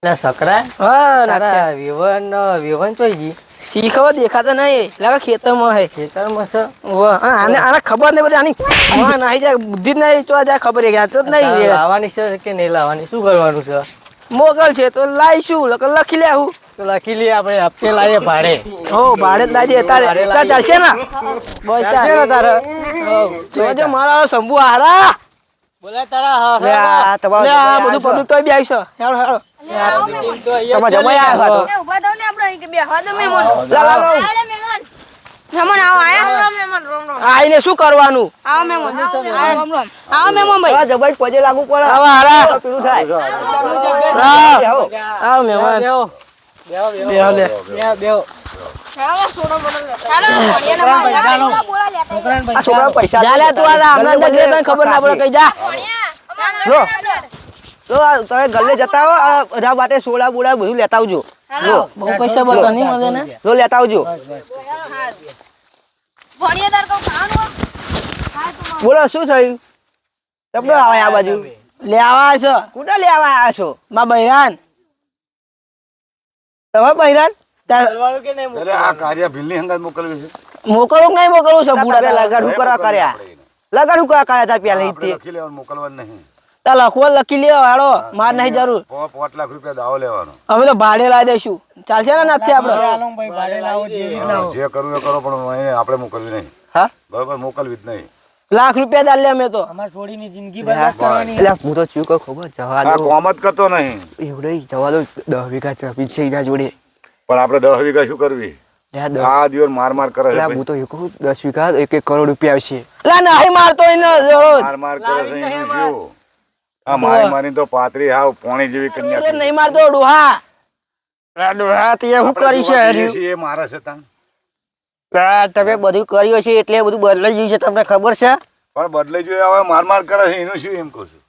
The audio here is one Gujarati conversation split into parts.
ના સકરા હા તારા વિવન ચોઈજી શીખવા દેખાતા નહીં લાગે ખેતરમાં હે ખેતરમાં છે. આને ખબર નહીં બધી આની નાહી જાય બુદ્ધિ જ નહીં ચો જાય ખબર છે તો જ નહીં તારે રે લાવવાની છે કે નહીં લાવવાની શું કરવાનું છે? મોકલ છે તો લાવીશું લખી લેવું તો લખી લઈએ આપણે હપ્તે લાવીએ ભાડે. હો ભાડે જ લાવી દે તારે ચાલશે ને બસ ચાલશે ને તારે? જોજો મારા શંભુ હારા બોલા તારા લે આ બધું બધું તો બી આવીશ હેડો હેડો તમે જમાઈ આવ્યા છો ઉભા થાવ ને આપણે અહીં બેહવા દો મહેમાન. લા મહેમાન આવો આયા મહેમાન રોમ રોમ આઈને શું કરવાનું આવો મહેમાન રોમ રોમ આવો મહેમાન ભાઈ જબાઈ પજે લાગુ પડે હવે હારા પીરું થાય આવ મહેમાન બેહો લે બેહો. આ છોકરા પૈસા જા લે તું આ હમણાં અંદર લે તને ખબર ના પડે કઈ જા લો તો તમે ગલ્લે જતા હો બધા બાતે સોડા બોડા બધું લેતા આવજો લો બહુ પૈસા બતો નહીં મળે ને લો લેતા આવજો બોલો શું થયું તમને આવે આ બાજુ લેવા છો કુડા લેવા આવ્યા છો માં બૈરાન તમે બૈરાન ચાલવાનું કે નહીં? અરે આ કાર્ય ભીલની હંગાત મોકલવી છે. મોકલવું નહીં મોકલવું છે બુડા લગાડું કરવા કર્યા લગાડું કરવા કર્યા તા પેલા આપણે લખી લેવાનું, મોકલવાનું નહીં. તા લખવો લખી લ્યો હાડો માર નહીં જરૂર 5 લાખ રૂપિયા દાવો લેવાનો. અમે તો ભાડે લાવી દઈશું ચાલશે ને નથી આપડે ભાઈ ભાડે લાવો જેવી જ લાવો. જે કરવું એ કરો પણ અહીં આપણે મોકલવી નહીં. હા બરોબર, મોકલવી જ નહીં. લાખ રૂપિયા દાલ લે અમે તો અમારી છોડીની જિંદગી બરબાદ કરવાની. એટલે હું તો ચૂકો ખબર જવા આ કોમ જ કરતો નહીં. એવડે જવા દો 10 વીઘા જમીન છે એના જોડે પણ આપણે 10 વીઘા શું કરવી? આ દિવસ માર કરે છે. હું તો એકું 10 વીઘા 1 કરોડ રૂપિયા આવશે એટલે નહીં મારતો એને માર કરે છે એનું શું? આ મારી તો પાતરી હાવ પોણી જેવી કન્યા નહીં મારતો ડોહા ડોહા તે શું કરી છે એ મારે છે તાન. તમે બધું કર્યું છે એટલે બધું બદલાઈ ગયું છે તમને ખબર છે પણ બદલાઈ જોઈએ હવે માર કરે છે એનું શું એમ કહું છું.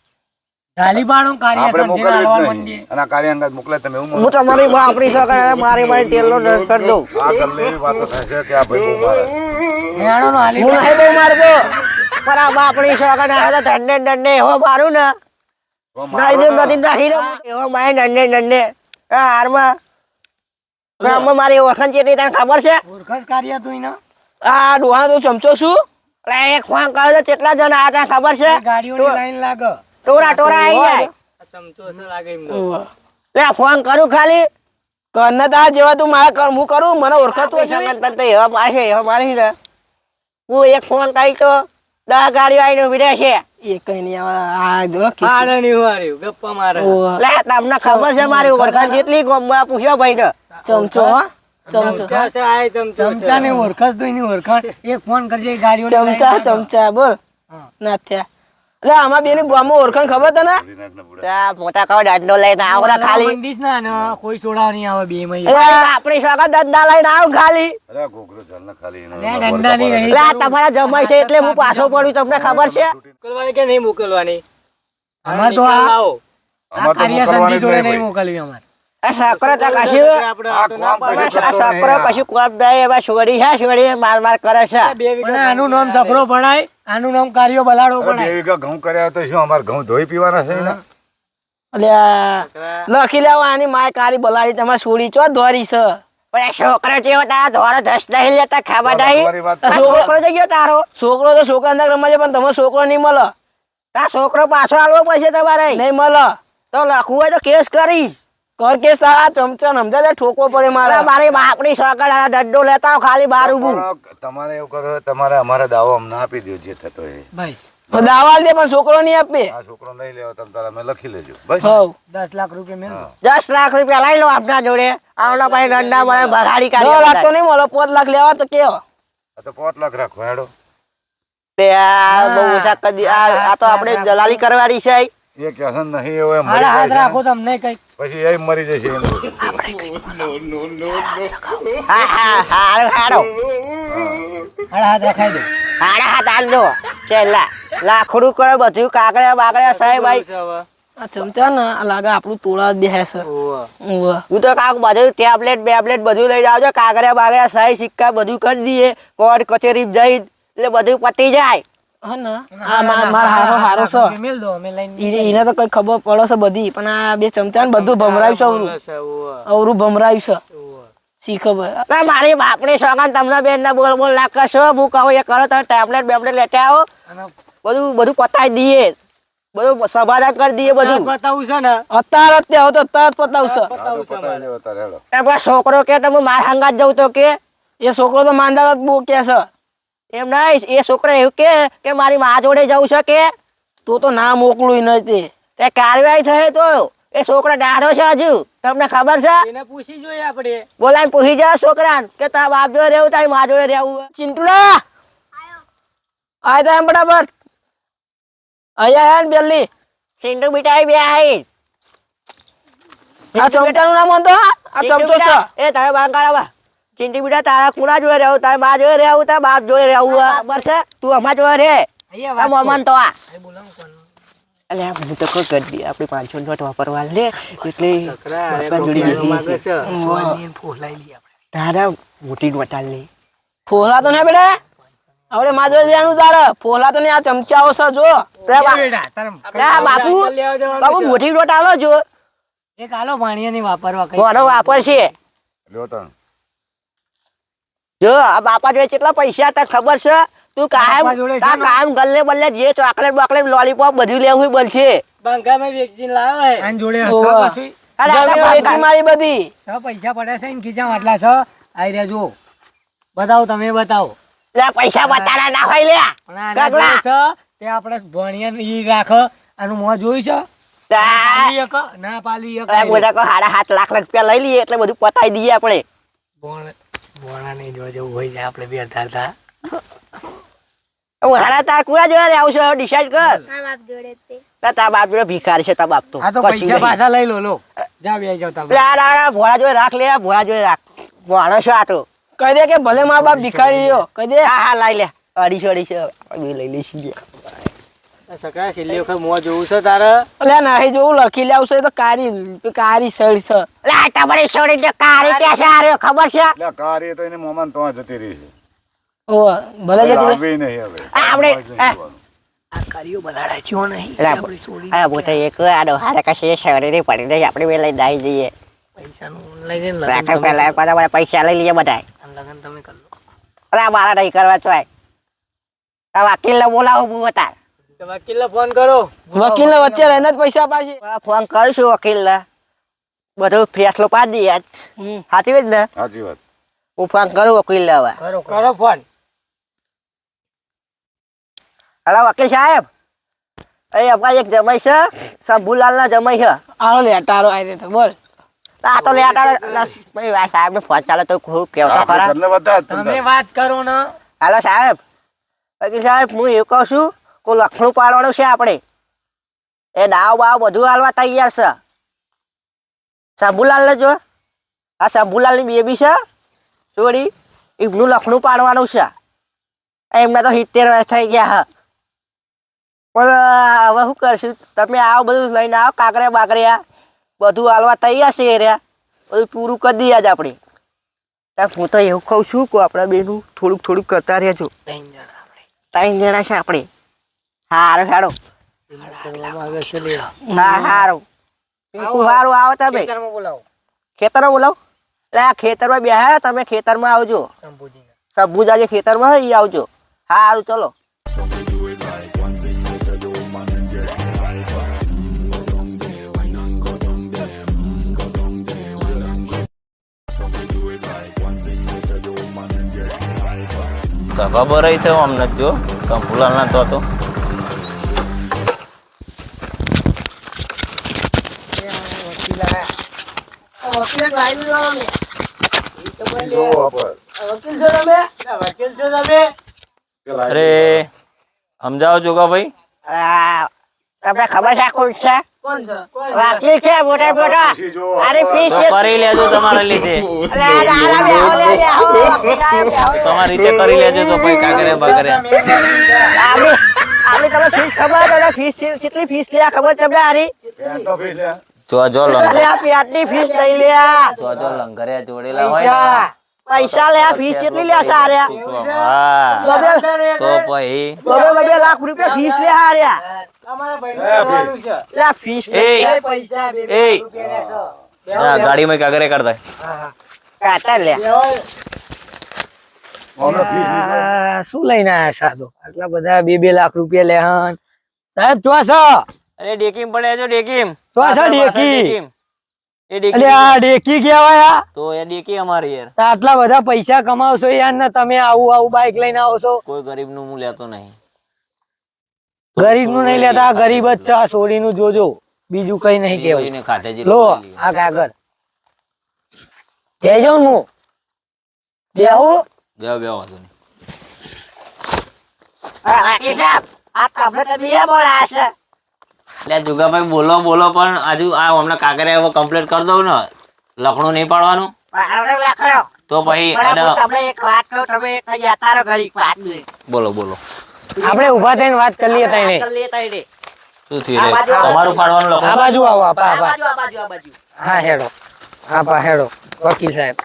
ગાલીબાણું કાર્ય આપણે સંધિ મોકલવી લાવવા જ માંડીએ. નહીં. અને આ કાર્ય અંગાત મોકલે તમે એવું હું તમારી આપણી સગા મારી મારી તેલનો દર્દ કરી દઉં આ ગલ્લે એવી વાતો થાય છે કે આ ભાઈ બહુ મારે. મેણાનો હાલી હું નહીં બહુ મારતો પણ આ બાપણી સગા ના દંડે દંડે એવો મારું ને નાઈ દે નથી નાખી એવો મારે દંડે દંડે આ હારમાં ગામમાં મારી ઓળખાણ ચેટલી તને ખબર છે ઓળખાશ કાર્ય તું એને આ ડોહા તું ચમચો છું એક ફોન કર્યો તો કેટલા જણ આ તને ખબર છે ગાડીઓની લાઈન લાગે. ટોરા ટોરા આવી જાય ચમચો છે લાગે એમનો. લે ફોન કરું ખાલી કરને તા જેવા તું મારા કર હું કરું મને ઓળખાતું હશે તને એવા મારે એવા મારી ને હું એક ફોન કરી તો 10 ગાડીઓ આવીને ઉભી રહેશે એ કઈ નહીં આ જો મારે નહીં વાળ્યું, ગપ્પા મારે. લે તમને ખબર છે મારી ઓળખાણ જેટલી ગોમમાં પૂછ્યો ભાઈ ને ચમચો હા ચમચો ચમચા છે, આ ચમચાને ઓળખાશ તો એની ઓળખાણ. એક ફોન કરજે ગાડીઓની લાઈન ચમચા લાગે. ચમચા બોલ ના થયા લે આમાં બેની ગોમમાં ઓળખાણ ખબર તને મોટા કાવ દાંડો લઈને આવરા ખાલી મંદીશ ના ને કોઈ સોડાવા નહીં આવે બે માં. આપણી સગા દંડા લઈને આવ ખાલી અરે ઘોઘરો ચાલ ને ખાલી એનો. લે દંડા નહીં રહી. લે તમારા જમાઈ છે એટલે હું પાછો પડ્યું તમને ખબર છે મોકલવાની કે નહીં મોકલવાની? અમાર તો આ અમારે તો કાર્ય મોકલવાની સંધિ જ જોડે નહીં નહીં મોકલવી અમારે. આ સાકરો તો કશું આપણે આ આટો ના કોમ પાડે. કશું આ સાકરો કશું કોમ દે એવા છોડી છે છોડી માર માર કરે છે બે અરે વીઘા આનું નામ સફરો પડાય, આનું નામ કાર્યો બલાડો બે પડાય. વીઘા ઘઉં કર્યા તો શું અમારે ઘઉં ધોઈ પીવાના છે ને? એટલે લખી લેવા આની માય કાળી બલાડી તમારે છોડી ચો ધોરી છે પણ આ છોકરો જેવો તારા ધોરો ધસ નહીં લેતા ખાવા તમારી નહીં વાત આ છોકરો જઈ ગયો તારો છોકરો તો છોકરા અંદર રમવા છે પણ તમારો છોકરો નહીં મળે આ છોકરો પાછો આલવો પડશે તમારે નહીં મળે તો લખવું હોય તો કેસ કરીશ કર કેસ તારા ચમચા સમજા દે ઠોકવો પડે મારે મારી બાપની સગડ દડ્ડો લેતા ખાલી બાર ઉભું પણ તમારે એવું કરો તમારે અમારે દાવો અમને આપી દો જે થતો એ. ભાઈ દાવા દે પણ છોકરો નહીં આપે આ છોકરો નહીં લેવો તમે તારે અમે લખી લેજો બસ. હવ 10 લાખ રૂપિયા મેલ દો. 10 લાખ રૂપિયા લઈ લો આપના જોડે આવડા પાસે દંડા મને બગાડી કાઢી 10 લાખ તો નહીં મળે 5 લાખ લેવા તો કેવો આ તો 5 લાખ રાખો હેડો. બહુ ઓછા કરી આ તો આપણે જલાલી કરવાની છે એ કહેશે નહીં એવો એ મરી હાડા હાથ જાય રાખો છે. તમને કઈ. પછી એ મરી જશે એમ. હા હા હાડો હાડો હાડા હાથ રખાઈ દો. હાડા હાથ આલો છેલ્લા લાખડું કરે બધું કાગળિયા બાગળિયા સાહેબ ભાઈ આ ચમચા ને લાગે આપણું તોડા દે છે હું તો કાક બધું ટેબ્લેટ બેબ્લેટ બધું લઈ જાવજો કાગળિયા બાગળિયા સહી સિક્કા બધું કરી દઈએ કોર્ટ કચેરી જઈ એટલે બધું પતી જાય હા ને માર હારો છે મેલ દો અમે લઈને એને તો કઈ ખબર પડે છે બધી પણ આ બે ચમચા ને બધું ભમરાયું છે અવરું ભમરાયું છે શી ખબર ના મારી બાપડી સોગન તમને બેન ને બોલ બોલ ના કરશો હું કહું એ કરો તમે ટેબ્લેટ બેબ્લેટ લેતા આવો બધું પતાવી દઈએ બધું સમાધાન કરી દઈએ બધું બતાવું છે ને અત્યારે જ ત્યાં તો અત્યારે જ પતાવશે પતાવી લેવો તારે હેડો. એ પેલો છોકરો કે તમે માર હંગાત જવું તો કે એ છોકરો તો માંદા બહુ કે છે એમ નહીં એ છોકરો એવું કે મારી મા જોડે જવું છે કે તો ના મોકલું નથી તે કાર્યવાહી થઈ તો એ છોકરો દાડો છે હજુ તમને ખબર છે એને પૂછી જોઈએ આપણે બોલાઈને પૂછી જાય છોકરાને કે તારા બાપ જોડે રહેવું તારી મા જોડે રહેવું ચિંટુડા આય તા એમ બરાબર અહીંયા બેલી સિંધુ બીટાઈ બે આઈ આ ચમચાનું નામ હતો આ ચમચો છે એ તારે બાંકારા ચિંટી બીટા તારા કુણા જોડે રહેવું તારા મા જોડે રહેવું તારા બાપ જોડે રહેવું ખબર છે તું અમાર જોડે રહે અહીંયા આ મોમન તો આ બોલાવો કોણ અલે આ બધું તો કોઈ કરી દઈએ આપણે 500 નોટ વાપરવા લે એટલે બસમાં જોડી દીધી માંગે છે સોની ફોલાઈ લી આપણે તારા મોટી નોટ લે ફોલા તો ને બેટા આપણે માજવે દેવાનું તારે ફોલા તો ને આ ચમચાઓ છે જો બાપુ બાપુ મોટી નોટ આલો જો એક આલો પાણીયા ની વાપરવા કઈ મોનો વાપર છે લ્યો તાણ. જો આ બાપા જોડે કેટલા પૈસા તને ખબર છે તું કાયમ બાપા જોડે છે તાર ને? કાયમ ગલ્લે બલ્લે જે ચોકલેટ બોકલેટ લોલીપોપ બધું લેવું બનશે બંગામાં વેચીને લાવે આન જોડે હસો ઓવા. પછી અરે આ જમીન વેચી મારી બધી છ પૈસા પડે છે ને ખીચામ આટલા છે આઈ રહ્યા જો બતાવો તમે બતાવો લે પૈસા બતાડા ના હોય લે પણ આના ગગલા. જોડે છે તે આપણે ભણિયા ઈ રાખ આનું મોં જોયું છે તા- પાલવી એક ના પાલવી એક અરે બોલા કો 7.5 લાખ રૂપિયા લઈ લઈએ એટલે બધું પતાઈ દઈએ આપણે ભોણા નહીં જોવા જેવું હોય જાય આપણે બે ધારતા હાડા તાર કુડા જોડે આવશે ડિસાઈડ કર હા બાપ જોડે તે લે તાર બાપ જોડે ભિખારી છે તાર બાપ તો આ તો કશું પૈસા નહીં. પાછા લઈ લો લો જા બે જાવ તમે લે આ ભોળા જોડે રાખ લે ભોળા જોડે રાખ ભોળો છે આ તો કહી દે કે ભલે મારા બાપ ભિખારી રહ્યો કહી દે હા લઈ લે 250 આપણે લઈ લઈશું લે સકરા છેલ્લી વખત મોં જોવું છે તારે અલ્યા નહીં જોવું લખી લે આવશે તો કારી સળ છે લે તમારી છોડી દે કારી કે છે આર્યો ખબર છે લે કારી તો એને મોમાં તો જતી રહી છે ઓ ભલે જતી રહે. લાવવી નહીં હવે આપણે આ કરીઓ બનાડા છો નહીં લે આપણે છોડી આ બોતે એક આડો હારે કશે શરીરે પડી દે આપણે બે લઈ દાઈ જઈએ પૈસાનું લઈને રાખે પહેલા બધા પૈસા લઈ લઈએ બધા લગન તમે કરી લો અરે મારા નહીં કરવા ચોય આ વકીલને બોલાવો હું બતા તો વકીલને ફોન કરો વકીલને વચ્ચે રહીને જ પૈસા પાછી ફોન કરીશું વકીલને બધું ફેસલો પાડી દઈએ આજ સાચી વાત ને સાચી વાત હું ફોન કરું વકીલને હવે કરો ફોન હલો વકીલ સાહેબ એ અમારે એક જમાઈ છે શંભુલાલના જમાઈ છે આવો લે તારો આવી તો બોલ આ તો લે ભાઈ સાહેબ ને ફોન ચાલે તો ખૂબ કેવતો આપણે ખરા ઘરને બધા જ તમે ધંધા. વાત કરો ને હાલો સાહેબ વકીલ સાહેબ હું એવું કહું છું કોઈ લખણું પાડવાનું છે આપણે એ દાવ બાવ બધું હાલવા તૈયાર છે શંભુલાલ ને જો આ શંભુલાલ ની બેબી છે છોડી એમનું લખણું પાડવાનું છે એમને તો 70 વર્ષ થઈ ગયા હે પણ હવે શું કરશું તમે આવો બધું લઈને આવો કાંકરે બાકરિયા બધું હાલવા તૈયાર છે એ રહ્યા બધું પૂરું કરી દઈએ આજ આપણે હું તો એવું કહું છું કે આપણા બેનું થોડુંક થોડુંક કરતા રહેજો 3 જણા છે આપણે હારું હારું કરવામાં આવે છે લે હા હારું હારું આવો તમે ખેતરમાં બોલાવો ખેતરમાં બોલાવો એટલે આ ખેતરમાં બેહ્યા તમે ખેતરમાં આવજો શંભુજીને સબુજા જે ખેતરમાં હોય એ આવજો હારું ચલો ખબર રહી છે અમને જો કંપુલાલ ના તો જોવો આપણે. વકીલ છો તમે અરે સમજાવો જોગા ભાઈ આ, તમને ખબર છે આ કોણ છે કોણ છે વકીલ છે મોટા મોટા પૂછી જોવો અરે ફીસ તો કરી લેજો તમારા લીધે તમારી રીતે કરી લેજો તો ભાઈ કાકરે બાકરે આપણી તમે ફીસ ખબર તમને ફીસ કેટલી ફીસ લે ખબર તમને આરી પેન્ટ તો ભી લે. જો અરે આ પેટની ફીસ લઈ લે જો લંગરિયા જોડેલા હોય પૈસા પૈસા લે ફીસ કેટલી લે સાર્યા હા બબે તો પછી બબે લાખ રૂપિયા ફીસ લે હાર્યા લે ફીસ એ પૈસા બે એ રૂપિયા લેશો. ગાડીમાં કાગરે કાઢતા કાતા લે અમને ફીસ લીધો. શું લઈને આયા સાધો આટલા બધા 2 લાખ રૂપિયા લે હન સાહેબ તો છો અરે ડેકીમ પડે જો ડેકીમ તો આ છે ડેકી? એ ડેકી અરે આ ડેકી કહેવાય આ? તો એ ડેકી અમારી યાર તો આટલા બધા પૈસા કમાવશો યાર ને તમે આવું બાઈક લઈને આવો છો. કોઈ ગરીબ નું હું લેતો નહીં ગરીબ નું નહીં લેતા આ ગરીબ જ છે આ સોડીનું જોજો બીજું કઈ નહીં કેવું એને ખાતે જ લો આ કાગળ બેજો ને હું બેહું બેહો બેહો વાંધો નહીં. વાકી સાહેબ આ તમને તો બીજા બોલાયા છે એટલે જુગાભાઈ બોલો બોલો પણ આજુ આ હમણાં કાગરે કમ્પ્લીટ કરી દઉં ને લખણું નહીં પાડવાનું આપણે લખો તો પછી પણ એને હું તમને એક વાત કહું તમે એક જતા રહો ઘડીક વાત લે બોલો બોલો આપણે ઉભા થઈને વાત કરી લઈએ તાઈને લેતા રે શું થયું રે તમારું પાડવાનું આ લખણું બાજુ આવો આપા આ આપા બાજુ આ બાજુ આ બાજુ હા હેડો આપા હેડો વકીલ સાહેબ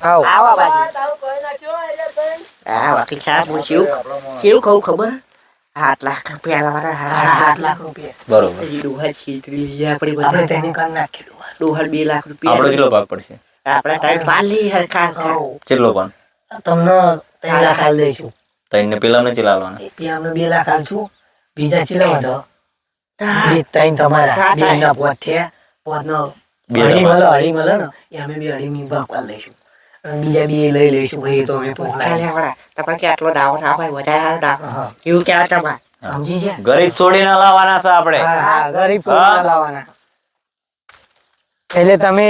આવો આવો આ બાજુ હા વકીલ સાહેબ હું કેવું કહું ખબર 7 લાખ રૂપિયા લાવવાના 7 લાખ રૂપિયા બરોબર ડોહર છેતરી લઈએ આપણે આપણે બધા તેને કરી નાખીએ ડોહર 2 લાખ આપણો રૂપિયા કેટલો ભાગ પડશે આપણે ટાઈમ પાલી હરખા કેટલો પણ તમને 3 લાખ આલ દઈશું તઈને પેલા ને ચલાવવાના પેલામને 2 લાખ આલશું બીજા ચીલા વધો બે ત્રણ તમારા બે ના પોત થયા પોતનો બે અઢી તમારા. મળે ને એ અમે બે અઢી ભાગ પાડી લઈશું અને બીજા બે લઈ લઈશું ભાઈ તો અમે પોકલા તમારે કે આટલો દાવો ના હોય વધારે દાવો હા. એવું કહેવાય તમારે સમજી છે ગરીબ છોડીને લાવવાના છે આપણે હા હા ગરીબ હા. છોકરા લાવવાના એટલે તમે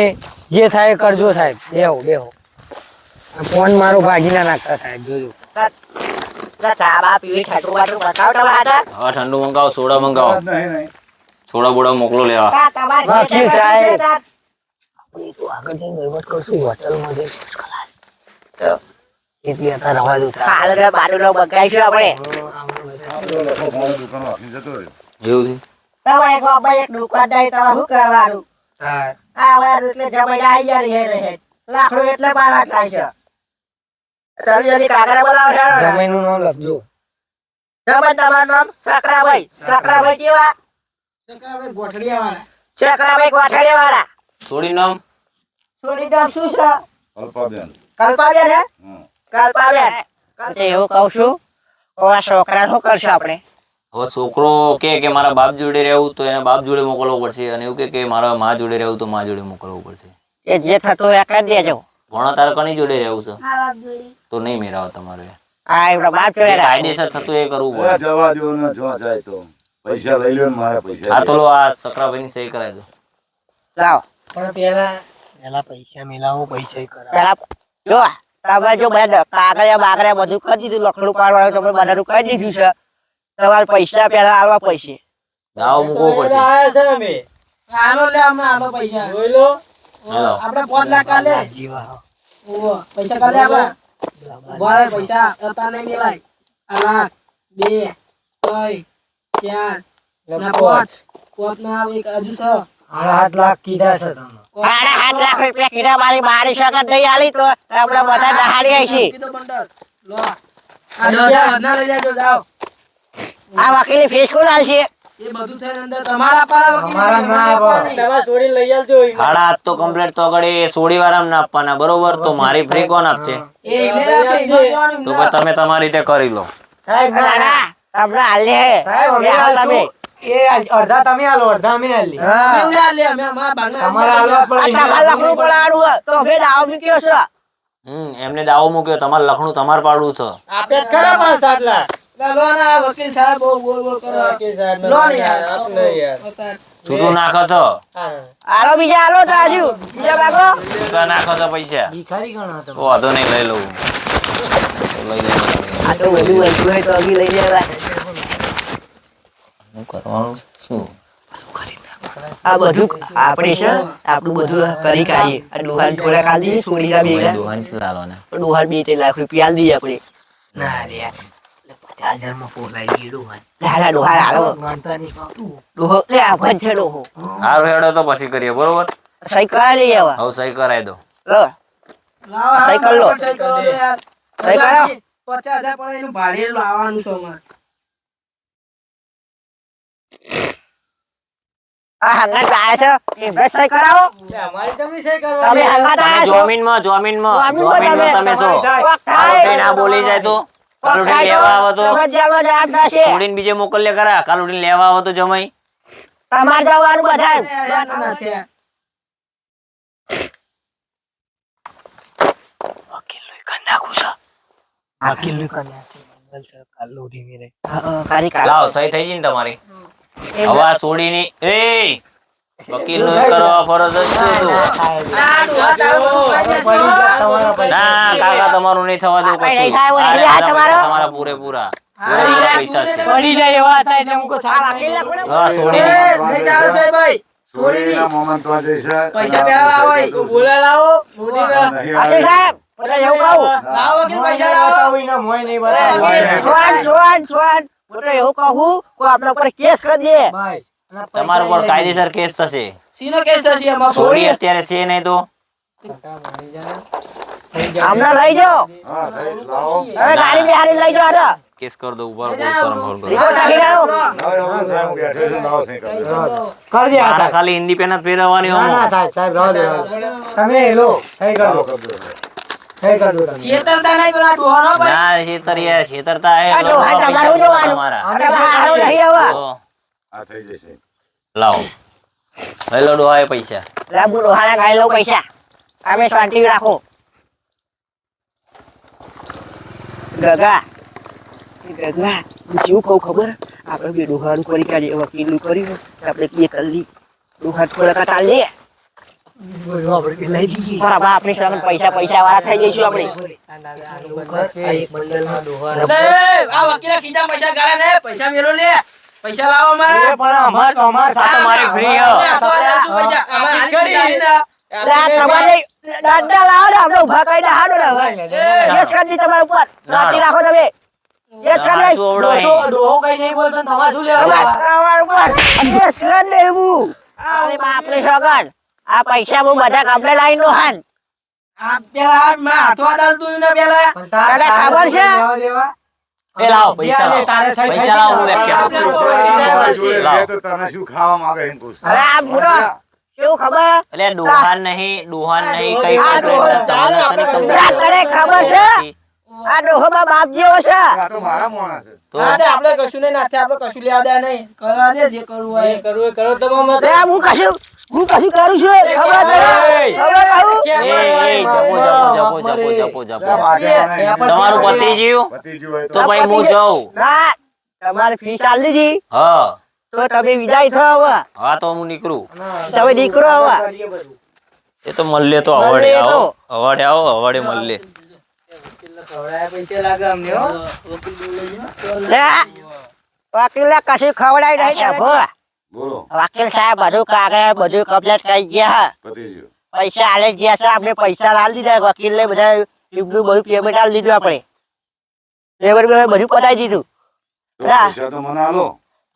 જે થાય કરજો સાહેબ બેહો બેહો ફોન મારો ભાગી ના નાખતા સાહેબ જોજો ચા બા પીવી ઠાટું બાટું બતાવો તમારા હા ઠંડુ મંગાવો સોડા મંગાવો નહીં, નહીં. સોડા બોડા મોકલો લેવા વકીલ સાહેબ. આપણે તો આગળ જઈને વહીવટ કરશું હોટલમાં જઈને first class. એટલે અત્યારે રવા દો હાલ બાજુનો બગાઈશું આપણે આપણો લખો મારો દુકાન વાપરી જતો રહ્યો. એવું છે તમારે ગોબા એક દુકાન જાય તો શું કરવાનું હા આ વાર એટલે જમાઈ આવી જાય રહે લાકડું એટલે પાડવા થાય છે તમે જલ્દી કાગળ બોલાવો હેડો ને. જમીનનું નામ લખજો જમાઈ તમારું નામ સકરાભાઈ સકરાભાઈ કેવા સકરાભાઈ ગોઠડિયા વાળા સોડી નામ થોડી નામ શું છે અલ્પાબેન. કલ્પાબેન હે હમ. કલ્પાબેન એવું કહું છું આ છોકરા શું કરશું આપણે હવે છોકરો કે મારા બાપ જોડે રહેવું તો એને બાપ જોડે મોકલવો પડશે અને એવું કે મારા મા જોડે રહેવું તો મા જોડે મોકલવું પડશે એ જે થતું હોય એ કરી દેજો ભણો તારે કની જોડે રહેવું છે તો નહીં મેરાવો તમારે આ એવડો બાપ જે જોડે કાયદેસર થતું એ કરવું અરે પડે જવા દો ને જો જાય તો પૈસા લઈ લ્યો ને મારા પૈસા હા તો લો આ સકરાભાઈની સહી કરાવી દો લાવો પણ પેલા પૈસા મિલાવો પૈસા કરાવો પેલા જો તમે જો બધા કાગળિયા બાગળિયા બધું કરી દીધું લખડું પાડવાનું તમે બધાનું કરી દીધું છે તમારે પૈસા પેલા આલવા પડશે દાવ મૂકવો પડશે આનો લે અમે આનો પૈસા હાલો. આપણે 5 લાખ કાલે જીવા ઓવો પૈસા કાલે આપણે બોલે પૈસા હતા નહીં મિલાય આ લાખ 2 3 4 ના 5 ના આવે એક હજુ છે 8 લાખ કીધા છે તમે 7 લાખ રૂપિયા કીધા મારી મારી શકત નહીં આલી તો આપણે બધા દહાડી આવીશી કીધો બંડલ લો આ 2000 ના લઈ જાજો જાઓ આ વકીલી ફીસ કોણ આલશે એ બધું થઈને અંદર તમારા પારા વકીલ અમારા ના આવો. સાડા હાથ તો કમ્પ્લીટ તો આગળ એ સોડી વાળા ના આપવાના બરોબર તો મારી ફ્રી કોણ આપશે એ ઇમેલ આપશે ઇમેલ જોવાનું તો પછી તમે તમારી રીતે કરી લો સાહેબ ના ના તમને આલે સાહેબ અમે આલશું. એ અડધા તમે આલો અડધા અમે આલી અમે લે અમે અમારા ભાગના તમારા આલવા પડે તમારે લખડું પડાડવું હોય તો હવે દાવો મૂક્યો છે એમને દાવો મૂક્યો તમારે લખણું તમારે પાડવું છે આપે ખરા 5-7 લાખ લો ના વકીલ સાહેબ બોલ બોલ કરો લો ને યાર છૂટું નાખો છો આલો બીજા આલો તો હજુ બીજા ભાગો છૂટા નાખો છો પૈસા ભિખારી ગણો તમે વાંધો નહીં લઈ લઉં લઈ લઉં આ તો બધું વૈધું હોય તો હજી લઈ લેવા શું કરવાનું શું આ બધું આપણે છે આપણું બધું કરી કાઢીએ આ ડોહાન થોડા કાઢી દઈએ સોડીના ભેગા દોહાની છે લાલવાના ડોહાન 2-3 લાખ રૂપિયા આલી દઈએ આપણે ના રે 50,000 માં પોલાઈ ગયું લાલા ડોહાન આલો ગણતા નહીં આવતું ડોહો લે આ ભજ છે ડોહો સારું હેડો તો પછી કરીએ બરોબર સહી કરાવી લઈએ હવે હવે સહી કરાવી દો લો સહી કર લો. સહી કરો તો યાર. સહી કરો. 50,000 પડે એનું ભાડે લાવવાનું છે અમારે. આ હંગાત આયા છે એમને સહી કરાવો. તમે હંગાત તમે આયા છો. જમીનમાં જમીનમાં તમે છો કોક થાય. કાલ ના બોલી જાય તો કાલ કોક ઉઠીને થાય લેવા આવો તો તમે જેલમાં જવાબ થશે. છોડીને બીજે મોકલે ખરા કાલ ઉઠીને લેવા આવો તો જમાઈ તમારે જવાનું બધા નથી. લાવ સહી થઈ ગઈ ને તમારી હવે આ છોડીની એ વકીલ નું કરવા ફરજ જ છે તું ના કાકા તમારું નહીં થવા દેવું નહીં કશું થાય, આ નહીં થાય તમારો. તમારા પૂરેપૂરા પૈસા છે પડી જાય એવા હતા એટલે હું આ વકીલને કોને હા છોડીની નહીં ચાલશે ભાઈ. છોડીના મોમાં તો આ જઈશે. પૈસા પેલા લાવો એ. બોલે લાવો. મોદીના. નહીં વકીલ આવે. સાહેબ બધા એવું કહું. લાવો વકીલ પૈસા લાવો. છોડ. હું તો એવું કહું કે આપણા ઉપર કેસ કરી દે. તમારા ઉપર કાયદેસર કેસ થશે સીનો કેસ થશે એમાં છોડી અત્યારે છે નહીં તો અમને લઈ જાઓ. હા, થઈ, લાવો. હવે ગાડી બિહારી લઈ જાઓ હાલો. કેસ કરી દો ઉપર શરમ રીપો ટાકી જાઓ. લાવો, એવું થાય, હું બેઠો છું, લાવો, સહી કરી દો. મારા ખાલી ઇન્ડિપેન્ડન્ટ ફેરવવાની હોમો લાવો, કરી દો. છેતરતા નહીં પેલા ડોહાનો ભાઈ. ના છેતરિયા છેતરતા હે આ ડોહા તમારું જોવાનું. તમારા તમારે હારું નહીં હવે. તો આ થઈ જશે. લાવો લઈ લો ડોહા એ પૈસા લે હું ડોહાના ખાઈ લઉં પૈસા. તમે શાંતિ રાખો. ગગા હું કેવું કહું ખબર? આપણે બે ડોહાનું કરી કાઢીએ, વકીલનું કર્યું આપણે કે કરી લઈએ. ડોહા થોડા કટા લે બરાબર. આપણે સામે પૈસા વાળા થઈ જઈશું આપણે. આ વકીલે ખીચા પૈસા ગાળ્યા ને પૈસા મેલો લે. પૈસા લાવો અમારે. આ તો મારી ફ્રી અમે હસવા જાશું પૈસા. અમારે હાલી પૈસા આલીને. લે આ તમારે દાદા લાવો ને આપણે ઊભા કરીને હાડો ને હવે. કેસ કરી દી તમારા ઉપર. શાંતિ રાખો તમે. કેસ કરી દઈ. તમારા ઉપર કેસ કરી દે એવું. અરે બાપરે સગન. આ પૈસા હું બધા કમ્પ્લેટ લાઈન નો હાન. આ પેલા માં હાથવા દાલતું ને પેલા. તને ખબર છે? એ લાવો પૈસા લાવો પૈસા લાવો હું વ્યાખ્યા તમારા જોડે લાવો. લે તો તને શું ખાવા માંગે એમ પૂછ. અરે આ બુરો કેવું ખબર? એટલે ડોહાન નહીં કઈ આ તને ખબર છે? આ ડોહોમાં બાપ જેવો છે. આ તો મારા માણસ છે. તો હા તે આપણે કશું નહીં નાખે આપણે કશું લેવા દે નહીં કરવા દે જે કરવું હોય એ. લે આ હું કશું કરું છું. ખબર તને? ખબર કહું? એ જપો આ માટે મને તમારું પતિ જીવ પતિ જીવ હોય તો ભાઈ હું જાઉં ના તમારી ફી ચાલી દીધી હા તો તમે વિદાય થયો હવે. હા તો હું નીકળું તમે દીકરો હવે. એ તો મળીએ તો મળીએ અવાડે તો. આવો અવાડે મળીએ લે વકીલે કશું ખવડાવી નહીં ને ભો. બોલો વકીલ સાહેબ બધું કાગળ બધું કમ્પ્લેટ કરી ગયા. પતિ જીવ. પૈસા આલે ગયા છે. આપણે પૈસા લાવી દીધા. વકીલ ને બધા એમનું બધું પેમેન્ટ આલી દીધું આપણે. લેબર બેબર બધું પતાવી દીધું. તો પૈસા તો મને આલો.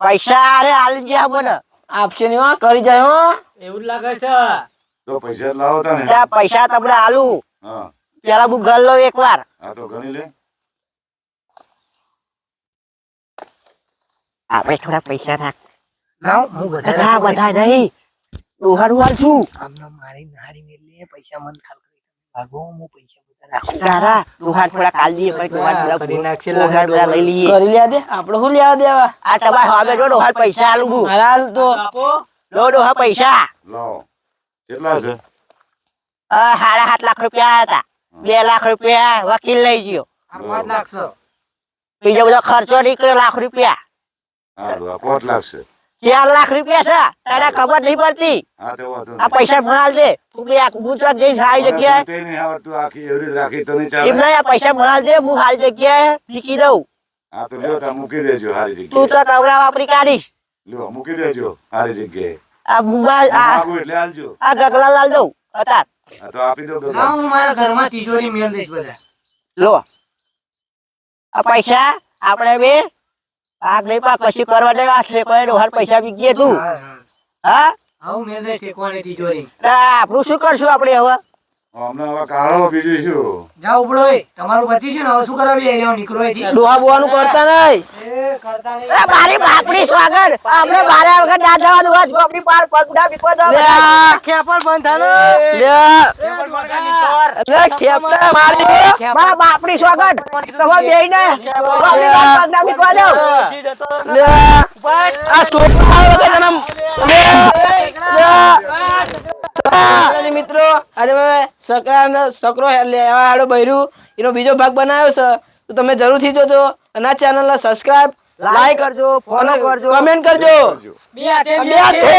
પૈસા આલે આલી ગયા મને. આપશે નહીં હો કરી જાય હો. તો પૈસા લાવો તને. ત્યાં પૈસા તમને આલું. હા પેલા હું ઘર લઉં એકવાર. આ તો ગણી લે. આપણે થોડા પૈસા નાખ. ના બધા નહીં. ડોહાનું હાલ છું. તારા ડોહાન થોડા કાલ દઈએ પછી ડોહાન થોડા બધા લઈ લઈએ. કરી લેવા દે આપણે શું લેવા દેવા. આ તમારે હવે જો ડોહાન પૈસા આલું હું. હાલ તો લો ડોહા પૈસા. લાવો કેટલા છે? 7.5 લાખ રૂપિયા હતા. 2 લાખ રૂપિયા વકીલ લઈ ગયો. 5 લાખ છે. બીજો બધો ખર્ચો નીકળ્યો લાખ રૂપિયા. હારું, આ 5 લાખ છે. 4 લાખ રૂપિયા છે. તને ખબર નહીં પડતી. હા તો વાંધો નહીં. આ પૈસા ભણાલ દે. તું બી આ ગુજરાત જઈને સારી જગ્યાએ તે નહીં આવડતું, આખી એવરી જ રાખી તો નહીં એમ ચાલે. નહીં. આ પૈસા ભણાલ દે. હું સારી જગ્યાએ મૂકી દઉં. હા તો લ્યો તા મૂકી દેજો સારી તું જગ્યાએ. તો કવરા વાપરી કાઢીશ. લ્યો મૂકી દેજો સારી જગ્યાએ. આ મોબાઈલ આ માગું એટલે આલજો. આ ગગલા લાલ દઉં અત્યાર. હા તો આપી દો ના હું મારા ઘરમાં તિજોરી મેળ દઈશ બધા. લો આ પૈસા આપણે બે આગ નહીં પા કશું કરવા દે. આ ઠેકોએ ડોહાર પૈસા બી ગયા તું. હા આવું મેળ દઈશ ઠેકવાની તિજોરી. આપણું શું કરશું આપણે હવે? અમને હવે કાઢો બીજું શું જાઓ ઉપડો તમારું પતિ છે ને હવે શું કરાવી અહીંયા નીકળો અહીંથી ડોહા બોવાનું કરતા નહીં એ કરતા નહીં એ મારી બાપડી સ્વાગત આપણે બારે વખત ના જવાનું હોય આપણી પાર પગડા બીકો દો લે આ, ખેપર બંધ થાનો લે લે ખેપટા મારી મારા બાપડી સ્વાગત તમે બેહીને આપણી પાર પગડા બીકો દો લે આ છોકરો આવ્યો કે તને લે મિત્રો આજે મેં સકરો લેવા હાડો બૈરું એનો બીજો ભાગ બનાવ્યો છે તો તમે જરૂરથી જોજો અને આ ચેનલને સબસ્ક્રાઇબ લાઈક કરજો ફોલો કરજો કમેન્ટ કરજો બે હાથે બે હાથે